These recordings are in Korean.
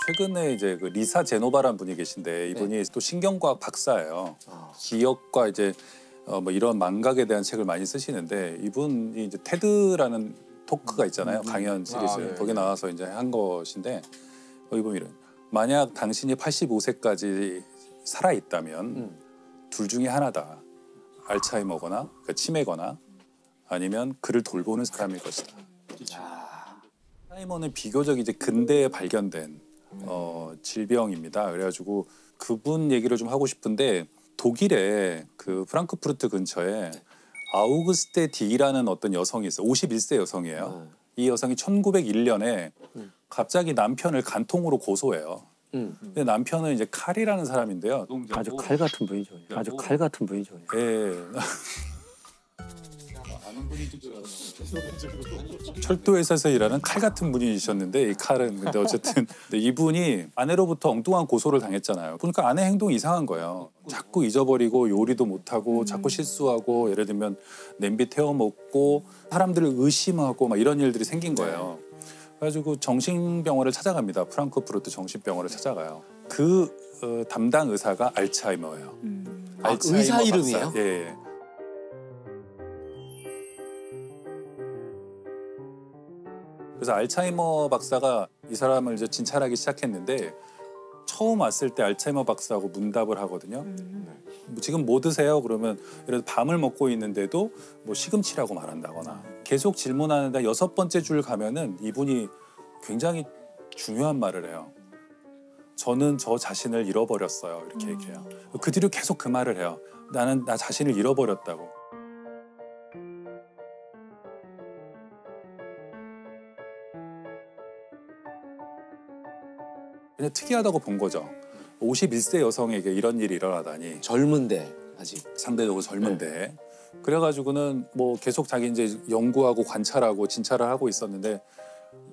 최근에 이제 그 리사 제노바라는 분이 계신데 이분이 또 신경과학 박사예요. 기억과 이제 뭐 이런 망각에 대한 책을 많이 쓰시는데 이분이 이제 테드라는 토크가 있잖아요. 강연 시리즈. 거기 나와서 이제 한 것인데 거기 보면 이런 만약 당신이 85세까지 살아 있다면 둘 중에 하나다. 알츠하이머거나 그러니까 치매거나 아니면 그를 돌보는 사람일 것이다. 알츠하이머는 비교적 이제 근대에 발견된 질병입니다. 그래가지고 그분 얘기를 좀 하고 싶은데 독일의 그 프랑크푸르트 근처에 아우그스테 디라는 어떤 여성이 있어요. 51세 여성이에요. 이 여성이 1901년에 갑자기 남편을 간통으로 고소해요. 근데 남편은 이제 칼이라는 사람인데요. 아주 칼 같은 분이죠. 아주 칼 같은 분이죠. 예. 철도회사에서 일하는 칼 같은 분이셨는데 이 칼은 근데 어쨌든 근데 이분이 아내로부터 엉뚱한 고소를 당했잖아요. 그러니까 아내 행동이 이상한 거예요. 자꾸 잊어버리고 요리도 못하고 자꾸 실수하고 예를 들면 냄비 태워 먹고 사람들을 의심하고 막 이런 일들이 생긴 거예요. 그래가지고 정신병원을 찾아갑니다. 프랑크푸르트 정신병원을 찾아가요. 그 담당 의사가 알츠하이머예요. 알츠하이머 의사 박사. 이름이에요? 예. 그래서 알츠하이머 박사가 이 사람을 이제 진찰하기 시작했는데 처음 왔을 때 알츠하이머 박사하고 문답을 하거든요. 뭐 지금 뭐 드세요? 그러면 예를 들어 밤을 먹고 있는데도 뭐 시금치라고 말한다거나 계속 질문하는데 6번째 줄 가면은 이분이 굉장히 중요한 말을 해요. 저는 저 자신을 잃어버렸어요. 이렇게 얘기해요. 그 뒤로 계속 그 말을 해요. 나는 나 자신을 잃어버렸다고. 그냥 특이하다고 본 거죠. 51세 여성에게 이런 일이 일어나다니. 젊은데 아직. 상대적으로 젊은데. 그래가지고는 뭐 계속 자기 이제 연구하고 관찰하고 진찰을 하고 있었는데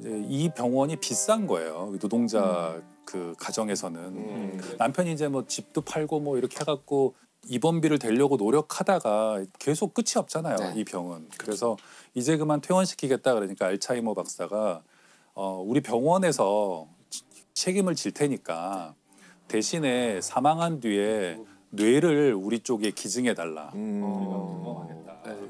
이제 이 병원이 비싼 거예요. 노동자 그 가정에서는. 남편이 이제 뭐 집도 팔고 뭐 이렇게 해갖고 입원비를 대려고 노력하다가 계속 끝이 없잖아요. 네. 이 병은. 그래서 이제 그만 퇴원시키겠다 그러니까 알츠하이머 박사가 우리 병원에서 책임을 질 테니까 대신에 사망한 뒤에 뇌를 우리 쪽에 기증해 달라.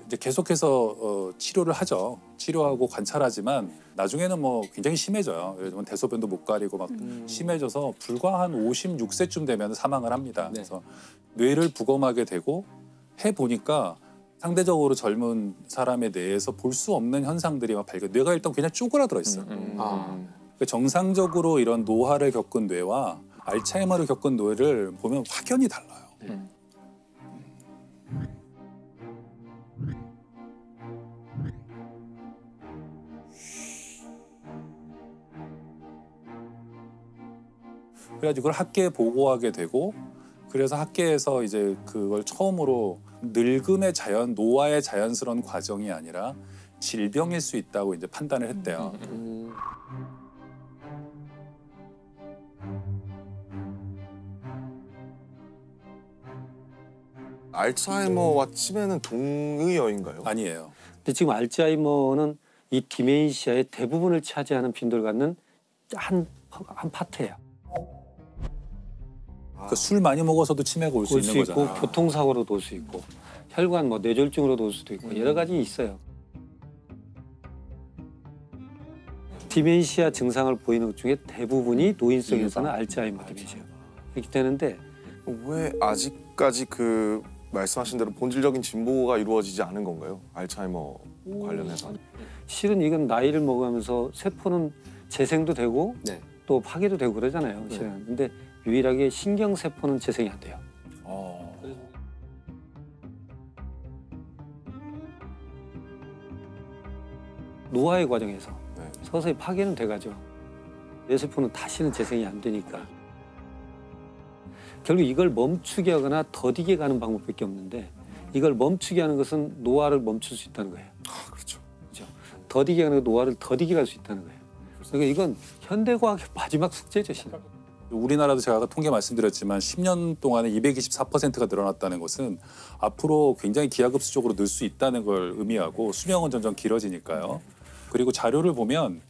이제 계속해서 치료를 하죠. 치료하고 관찰하지만 나중에는 뭐 굉장히 심해져요. 예를 들면 대소변도 못 가리고 막 심해져서 불과 한 56세쯤 되면 사망을 합니다. 네. 그래서 뇌를 부검하게 되고 해 보니까 상대적으로 젊은 사람의 뇌에서 볼 수 없는 현상들이 막 발견. 뇌가 일단 그냥 쪼그라들어 있어요. 그러니까 정상적으로 이런 노화를 겪은 뇌와 알츠하이머를 겪은 뇌를 보면 확연히 달라요. 그래가지고 그걸 학계에 보고하게 되고 그래서 학계에서 이제 그걸 처음으로 늙음의 자연, 노화의 자연스러운 과정이 아니라 질병일 수 있다고 이제 판단을 했대요. 알츠하이머와 치매는 동의어인가요? 아니에요. 근데 지금 알츠하이머는 이 디멘시아의 대부분을 차지하는 빈도를 갖는 한 파트예요. 그러니까 술 많이 먹어서도 치매가 올 수 올 있는 수 있고 거잖아요. 교통사고로도 올 수 있고 혈관 뭐 뇌졸중으로도 올 수도 있고 여러 가지 있어요. 디멘시아 증상을 보이는 것 중에 대부분이 노인성에서는 알츠하이머 디멘시아 이렇게 되는데 왜 아직까지 그 말씀하신 대로 본질적인 진보가 이루어지지 않은 건가요? 알츠하이머 관련해서. 실은 이건 나이를 먹으면서 세포는 재생도 되고 네. 또 파괴도 되고 그러잖아요. 실은. 근데 유일하게 신경세포는 재생이 안 돼요. 노화의 과정에서 서서히 파괴는 돼가죠. 뇌세포는 다시는 재생이 안 되니까. 결국 이걸 멈추게 하거나 더디게 가는 방법밖에 없는데 이걸 멈추게 하는 것은 노화를 멈출 수 있다는 거예요. 그렇죠. 그렇죠? 더디게 하는 건 노화를 더디게 갈 수 있다는 거예요. 그러니까 이건 현대과학의 마지막 숙제죠. 우리나라도 제가 통계 말씀드렸지만 10년 동안에 224%가 늘어났다는 것은 앞으로 굉장히 기하급수적으로 늘 수 있다는 걸 의미하고 수명은 점점 길어지니까요. 그리고 자료를 보면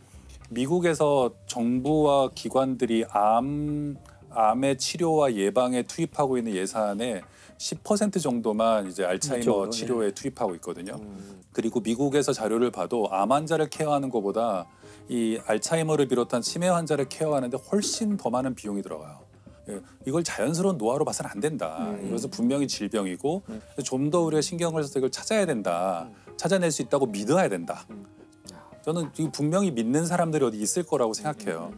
미국에서 정부와 기관들이 암의 치료와 예방에 투입하고 있는 예산의 10% 정도만 이제 알츠하이머 이쪽으로, 치료에 투입하고 있거든요. 그리고 미국에서 자료를 봐도 암 환자를 케어하는 것보다 이 알츠하이머를 비롯한 치매 환자를 케어하는데 훨씬 더 많은 비용이 들어가요. 예, 이걸 자연스러운 노화로 봐서는 안 된다. 이것은 분명히 질병이고 좀 더 우리가 신경을 써서 이걸 찾아야 된다. 찾아낼 수 있다고 믿어야 된다. 저는 지금 분명히 믿는 사람들이 어디 있을 거라고 생각해요.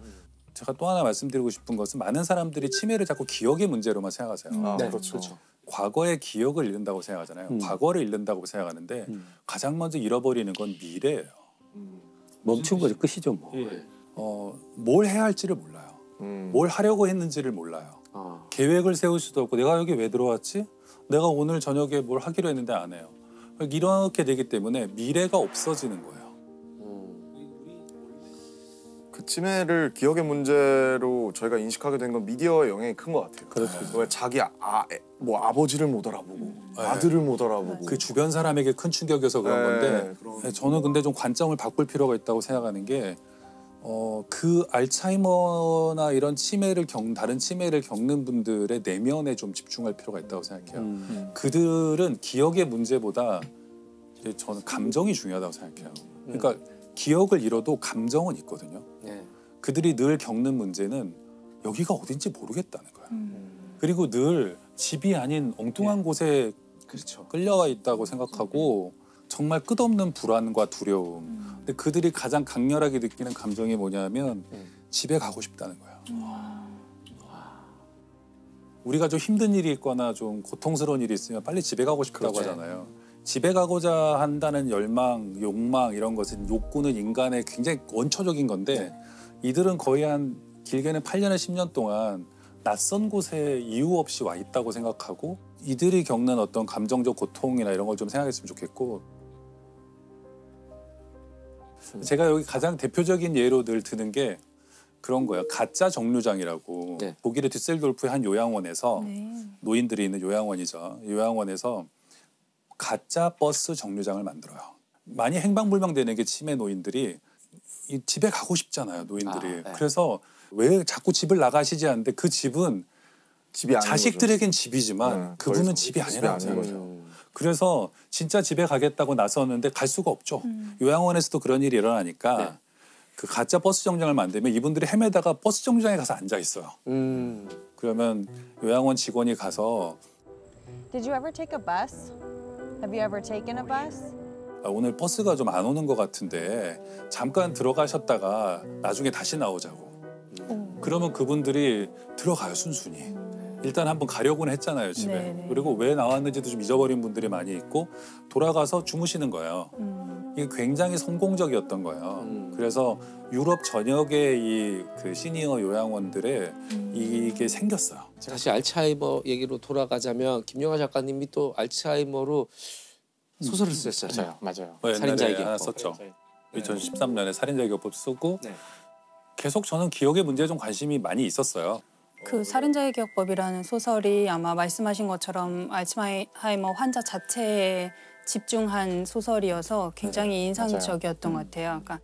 제가 또 하나 말씀드리고 싶은 것은 많은 사람들이 치매를 자꾸 기억의 문제로만 생각하세요. 아, 네, 그렇죠. 과거의 기억을 잃는다고 생각하잖아요. 과거를 잃는다고 생각하는데 가장 먼저 잃어버리는 건 미래예요. 멈춘 거죠. 끝이죠 뭐. 뭘 해야 할지를 몰라요. 뭘 하려고 했는지를 몰라요. 계획을 세울 수도 없고 내가 여기 왜 들어왔지? 내가 오늘 저녁에 뭘 하기로 했는데 안 해요. 이렇게 되기 때문에 미래가 없어지는 거예요. 그 치매를 기억의 문제로 저희가 인식하게 된 건 미디어의 영향이 큰 것 같아요. 그렇죠. 왜 자기 뭐 아버지를 못 알아보고 아들을 못 알아보고 그 주변 사람에게 큰 충격이어서 그런 네, 건데 그런- 저는 근데 좀 관점을 바꿀 필요가 있다고 생각하는 게 그 알츠하이머나 이런 다른 치매를 겪는 분들의 내면에 좀 집중할 필요가 있다고 생각해요. 그들은 기억의 문제보다 이제 저는 감정이 중요하다고 생각해요. 그러니까 기억을 잃어도 감정은 있거든요. 그들이 늘 겪는 문제는 여기가 어딘지 모르겠다는 거야. 그리고 늘 집이 아닌 엉뚱한 곳에 끌려와 있다고 생각하고 정말 끝없는 불안과 두려움. 근데 그들이 가장 강렬하게 느끼는 감정이 뭐냐면 집에 가고 싶다는 거예요. 우리가 좀 힘든 일이 있거나 좀 고통스러운 일이 있으면 빨리 집에 가고 싶다고 하잖아요. 집에 가고자 한다는 열망, 욕망 이런 것은 욕구는 인간의 굉장히 원초적인 건데 이들은 거의 한 길게는 8년에 10년 동안 낯선 곳에 이유 없이 와 있다고 생각하고 이들이 겪는 어떤 감정적 고통이나 이런 걸 좀 생각했으면 좋겠고 제가 여기 가장 대표적인 예로 늘 드는 게 그런 거예요. 가짜 정류장이라고 독일의 düsseldorf의 한 요양원에서 노인들이 있는 요양원이죠. 요양원에서 가짜 버스 정류장을 만들어요. 많이 행방불명되는 게 치매 노인들이 집에 가고 싶잖아요. 노인들이. 그래서 왜 자꾸 집을 나가시지 않는데 그 집은 집이 아닌 자식들에겐 집이지만 그분은 집이 아니라는 거죠. 그래서 진짜 집에 가겠다고 나섰는데 갈 수가 없죠. 요양원에서도 그런 일이 일어나니까 그 가짜 버스 정류장을 만들면 이분들이 헤매다가 버스 정류장에 가서 앉아 있어요. 그러면 요양원 직원이 가서 Did you ever take a bus? Have you ever taken a bus? 오늘 버스가 좀 안 오는 것 같은데 잠깐 들어가셨다가 나중에 다시 나오자고. 그러면 그분들이 들어가요, 순순히. 일단 한번 가려고는 했잖아요, 집에. 네네. 그리고 왜 나왔는지도 좀 잊어버린 분들이 많이 있고 돌아가서 주무시는 거예요. 이게 굉장히 성공적이었던 거예요. 그래서 유럽 전역의 이 그 시니어 요양원들에 이게 생겼어요. 다시 알츠하이머 얘기로 돌아가자면 김영하 작가님이 또 알츠하이머로 소설을 쓰셨어요. 맞아요. 살인자의 옛날에 하나 기억법. 썼죠. 2013년에 살인자의 기억법 쓰고 네. 계속 저는 기억의 문제에 좀 관심이 많이 있었어요. 그 살인자의 기억법이라는 소설이 아마 말씀하신 것처럼 알츠하이머 환자 자체에 집중한 소설이어서 굉장히 인상적이었던 것 같아요. 그러니까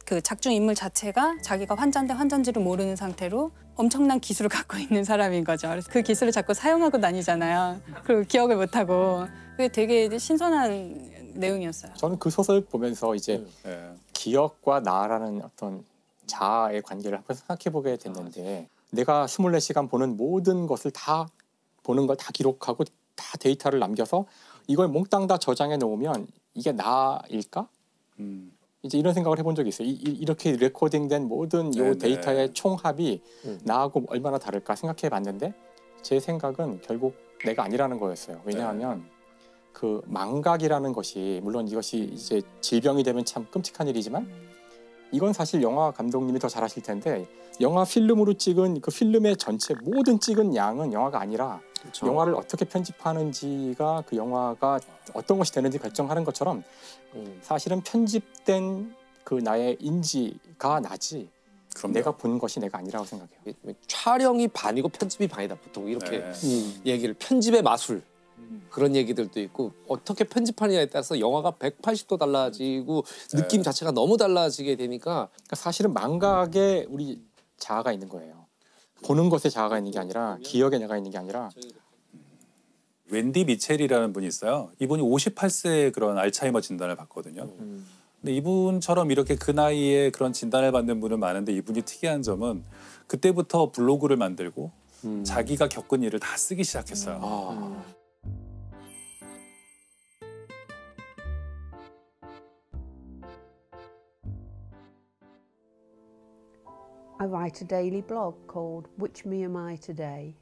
그 작중 인물 자체가 자기가 환자인데 환자인지를 모르는 상태로 엄청난 기술을 갖고 있는 사람인 거죠. 그래서 그 기술을 자꾸 사용하고 다니잖아요. 그리고 기억을 못하고. 그게 되게 신선한 내용이었어요. 저는 그 소설 보면서 이제 네. 기억과 나라는 어떤 자아의 관계를 한번 생각해 보게 됐는데 내가 24시간 보는 모든 것을 다 보는 걸 다 기록하고 다 데이터를 남겨서 이걸 몽땅 다 저장해 놓으면 이게 나일까? 이제 이런 생각을 해본 적이 있어요. 이렇게 레코딩된 모든 요 네네. 데이터의 총합이 나하고 얼마나 다를까 생각해 봤는데 제 생각은 결국 내가 아니라는 거였어요. 왜냐하면 그 망각이라는 것이 물론 이것이 이제 질병이 되면 참 끔찍한 일이지만 이건 사실 영화 감독님이 더 잘하실 텐데 영화 필름으로 찍은 그 필름의 전체 모든 찍은 양은 영화가 아니라 그렇죠. 영화를 어떻게 편집하는지가 그 영화가 어떤 것이 되는지 결정하는 것처럼 사실은 편집된 그 나의 인지가 나지 그럼요. 내가 본 것이 내가 아니라고 생각해요. 촬영이 반이고 편집이 반이다 보통 이렇게 네. 얘기를 편집의 마술 그런 얘기들도 있고 어떻게 편집하느냐에 따라서 영화가 180도 달라지고 느낌 자체가 너무 달라지게 되니까 그러니까 사실은 망각에 우리 자아가 있는 거예요. 보는 것에 자아가 있는 게 아니라 기억에 내가 있는 게 아니라 웬디 미첼이라는 분이 있어요. 이분이 58세에 그런 알츠하이머 진단을 받거든요. 근데 이분처럼 이렇게 그 나이에 그런 진단을 받는 분은 많은데 이분이 특이한 점은 그때부터 블로그를 만들고 자기가 겪은 일을 다 쓰기 시작했어요. I write a daily blog called Which Me Am I Today?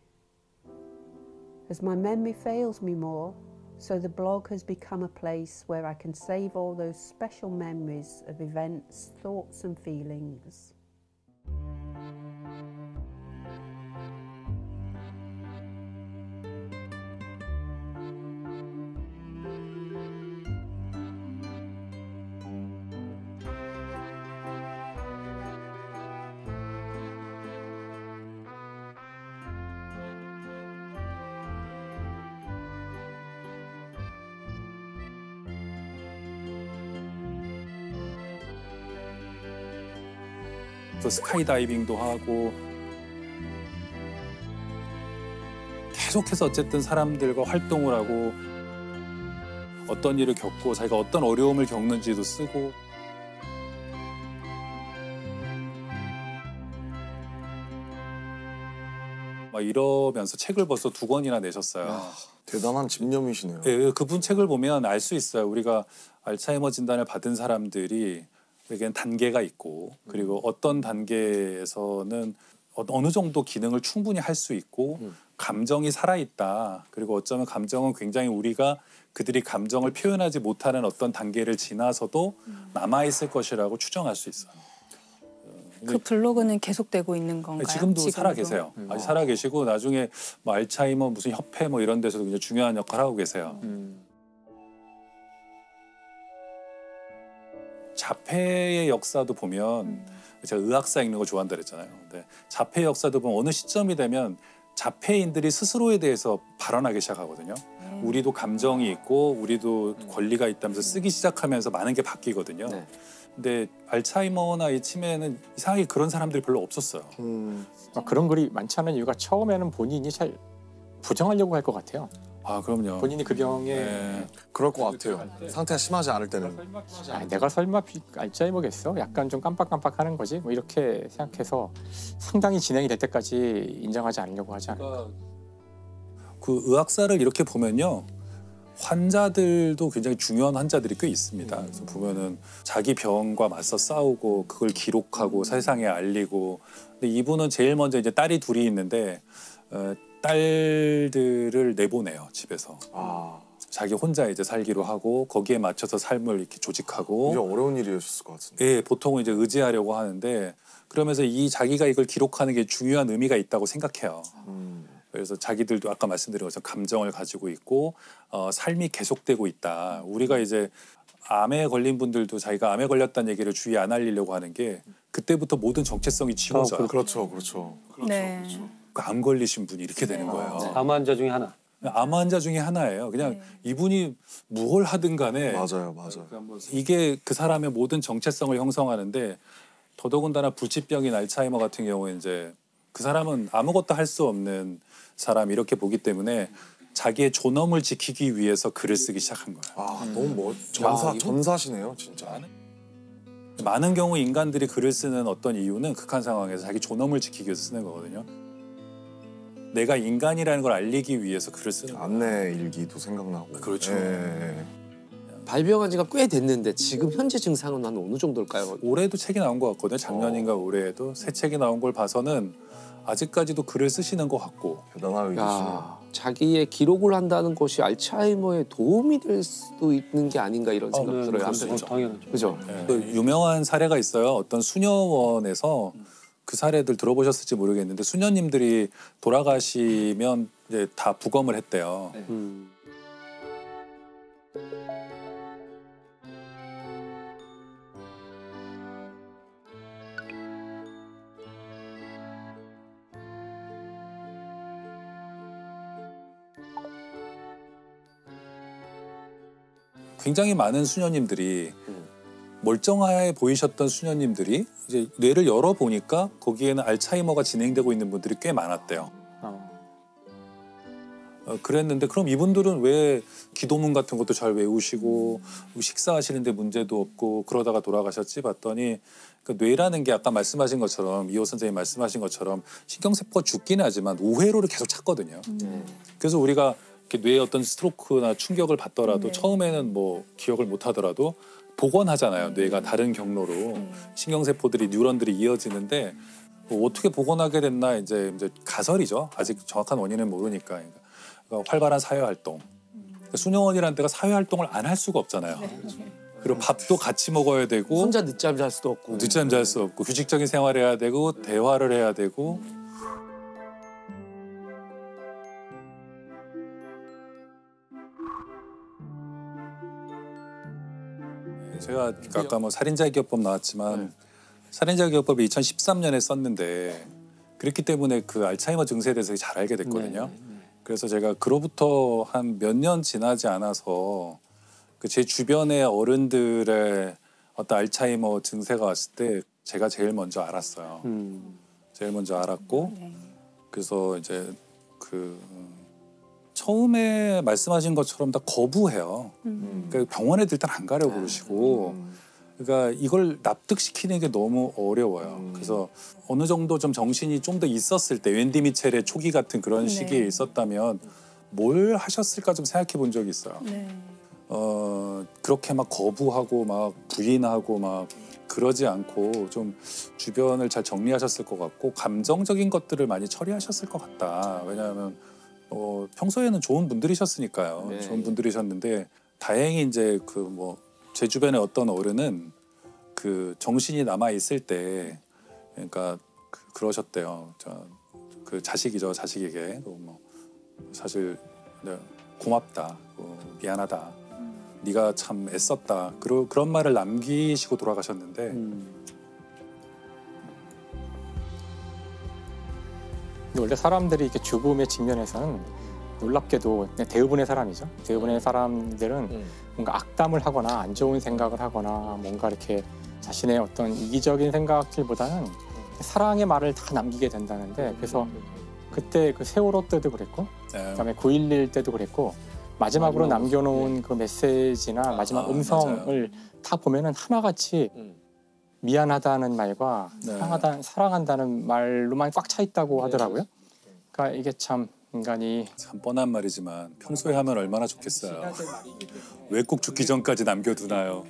As my memory fails me more, so the blog has become a place where I can save all those special memories of events, thoughts and feelings. 또 스카이다이빙도 하고 계속해서 어쨌든 사람들과 활동을 하고 어떤 일을 겪고 자기가 어떤 어려움을 겪는지도 쓰고 막 이러면서 책을 벌써 2권이나 내셨어요. 대단한 집념이시네요. 예, 그분 책을 보면 알 수 있어요. 우리가 알츠하이머 진단을 받은 사람들이 에겐 단계가 있고 그리고 어떤 단계에서는 어느 정도 기능을 충분히 할 수 있고 감정이 살아있다. 그리고 어쩌면 감정은 굉장히 우리가 그들이 감정을 표현하지 못하는 어떤 단계를 지나서도 남아있을 것이라고 추정할 수 있어요. 그 블로그는 계속되고 있는 건가요? 지금도 살아 계세요. 아직 살아 계시고 나중에 뭐 알츠하이머 무슨 협회 뭐 이런 데서도 굉장히 중요한 역할을 하고 계세요. 자폐의 역사도 보면 제가 의학사 읽는 거 좋아한다 그랬잖아요. 근데 자폐 역사도 보면 어느 시점이 되면 자폐인들이 스스로에 대해서 발언하기 시작하거든요. 우리도 감정이 있고 우리도 권리가 있다면서 쓰기 시작하면서 많은 게 바뀌거든요. 네. 근데 알츠하이머나 이 치매는 이상하게 그런 사람들이 별로 없었어요. 그런 글이 많지 않은 이유가 처음에는 본인이 잘 부정하려고 할 것 같아요. 아 그럼요. 본인이 그 병에 네. 그럴 것 같아요. 상태가 심하지 않을 때는. 내가 설마 알츠하이머겠어? 약간 좀 깜빡깜빡하는 거지? 뭐 이렇게 생각해서 상당히 진행이 될 때까지 인정하지 않으려고 하지 않을까. 그 의학사를 이렇게 보면요. 환자들도 굉장히 중요한 환자들이 꽤 있습니다. 그래서 보면은 자기 병과 맞서 싸우고 그걸 기록하고 세상에 알리고. 근데 이분은 제일 먼저 이제 딸이 둘이 있는데 딸들을 내보내요 집에서. 자기 혼자 이제 살기로 하고 거기에 맞춰서 삶을 이렇게 조직하고. 이게 어려운 일이었을 것 같은데. 예, 보통은 이제 의지하려고 하는데 그러면서 이 자기가 이걸 기록하는 게 중요한 의미가 있다고 생각해요. 그래서 자기들도 아까 말씀드린 것처럼 감정을 가지고 있고 삶이 계속되고 있다. 우리가 이제 암에 걸린 분들도 자기가 암에 걸렸다는 얘기를 주위에 안 알리려고 하는 게 그때부터 모든 정체성이 지워져요. 그렇죠, 그렇죠. 네. 암 걸리신 분이 이렇게 되는 거예요. 암 환자 중에 하나. 암 환자 중에 하나예요. 그냥 이분이 뭘 하든 간에 맞아요, 맞아요. 이게 그 사람의 모든 정체성을 형성하는데 더더군다나 불치병인 알츠하이머 같은 경우에 이제 그 사람은 아무것도 할 수 없는 사람 이렇게 보기 때문에 자기의 존엄을 지키기 위해서 글을 쓰기 시작한 거예요. 너무 전사시네요, 진짜. 많은 경우 인간들이 글을 쓰는 어떤 이유는 극한 상황에서 자기 존엄을 지키기 위해서 쓰는 거거든요. 내가 인간이라는 걸 알리기 위해서 글을 쓰는 거예요. 안내 일기도 생각나고. 그렇죠. 예. 발병한 지가 꽤 됐는데 지금 현재 증상은 한 어느 정도일까요? 올해도 책이 나온 것 같거든요. 작년인가 올해에도 새 책이 나온 걸 봐서는 아직까지도 글을 쓰시는 것 같고. 대단한 의지시네요. 야, 자기의 기록을 한다는 것이 알츠하이머에 도움이 될 수도 있는 게 아닌가 이런 생각 네, 들어요. 그렇죠. 한편으로. 당연하죠. 그죠? 그 유명한 사례가 있어요. 어떤 수녀원에서 그 사례들 들어보셨을지 모르겠는데 수녀님들이 돌아가시면 이제 다 부검을 했대요. 굉장히 많은 수녀님들이 멀쩡해 보이셨던 수녀님들이 이제 뇌를 열어 보니까 거기에는 알츠하이머가 진행되고 있는 분들이 꽤 많았대요. 그랬는데 그럼 이분들은 왜 기도문 같은 것도 잘 외우시고 식사하시는데 문제도 없고 그러다가 돌아가셨지 봤더니 그 뇌라는 게 아까 말씀하신 것처럼 이호 선생님 말씀하신 것처럼 신경세포가 죽긴 하지만 우회로를 계속 찾거든요. 그래서 우리가 이렇게 뇌에 어떤 스트로크나 충격을 받더라도 처음에는 뭐 기억을 못 하더라도 복원하잖아요. 뇌가 다른 경로로 신경세포들이 뉴런들이 이어지는데 뭐 어떻게 복원하게 됐나 이제 가설이죠. 아직 정확한 원인은 모르니까. 그러니까 활발한 사회활동. 그러니까 수녀원이라는 데가 사회활동을 안 할 수가 없잖아요. 그리고 밥도 같이 먹어야 되고 혼자 늦잠 잘 수도 없고. 늦잠 잘 수 없고 규칙적인 생활을 해야 되고 대화를 해야 되고 제가 아까 뭐 살인자기업법 나왔지만 살인자기업법이 2013년에 썼는데 그랬기 때문에 그 알츠하이머 증세에 대해서 잘 알게 됐거든요. 그래서 제가 그로부터 한 몇 년 지나지 않아서 그 제 주변의 어른들의 어떤 알츠하이머 증세가 왔을 때 제가 제일 먼저 알았어요. 제일 먼저 알았고 그래서 이제 그 처음에 말씀하신 것처럼 다 거부해요. 그러니까 병원에 일단 안 가려고 그러시고 그러니까 이걸 납득시키는 게 너무 어려워요. 그래서 어느 정도 좀 정신이 좀 더 있었을 때 웬디 미첼의 초기 같은 그런 시기에 있었다면 뭘 하셨을까 좀 생각해 본 적이 있어요. 그렇게 막 거부하고 막 부인하고 막 그러지 않고 좀 주변을 잘 정리하셨을 것 같고 감정적인 것들을 많이 처리하셨을 것 같다. 왜냐하면 평소에는 좋은 분들이셨으니까요. 좋은 분들이셨는데 다행히 이제 그 뭐 제 주변에 어떤 어른은 그 정신이 남아 있을 때 그러니까 그러셨대요. 그 자식이죠. 자식에게 뭐 사실 고맙다, 미안하다, 네가 참 애썼다. 그런 말을 남기시고 돌아가셨는데. 원래 사람들이 이렇게 죽음의 직면에서는 놀랍게도 그냥 대부분의 사람이죠. 대부분의 사람들은 뭔가 악담을 하거나 안 좋은 생각을 하거나 뭔가 이렇게 자신의 어떤 이기적인 생각들보다는 사랑의 말을 다 남기게 된다는데 그래서 그때 그 세월호 때도 그랬고 그다음에 9.11 때도 그랬고 마지막으로 남겨놓은 그 메시지나 마지막 음성을 다 보면은 하나같이 미안하다는 말과 사랑한다는 말로만 꽉 차 있다고 하더라고요. 그러니까 이게 참 인간이 참 뻔한 말이지만 평소에 하면 얼마나 좋겠어요. 왜 꼭 죽기 전까지 남겨두나요?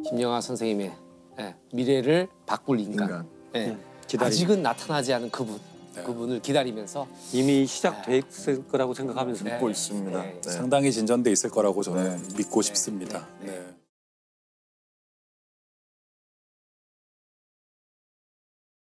김영하 선생님의 미래를 바꿀 인간. 아직은 나타나지 않은 그분. 그분을 기다리면서 이미 시작됐을 거라고 생각하면서 믿고 있습니다. 상당히 진전돼 있을 거라고 저는 믿고 싶습니다.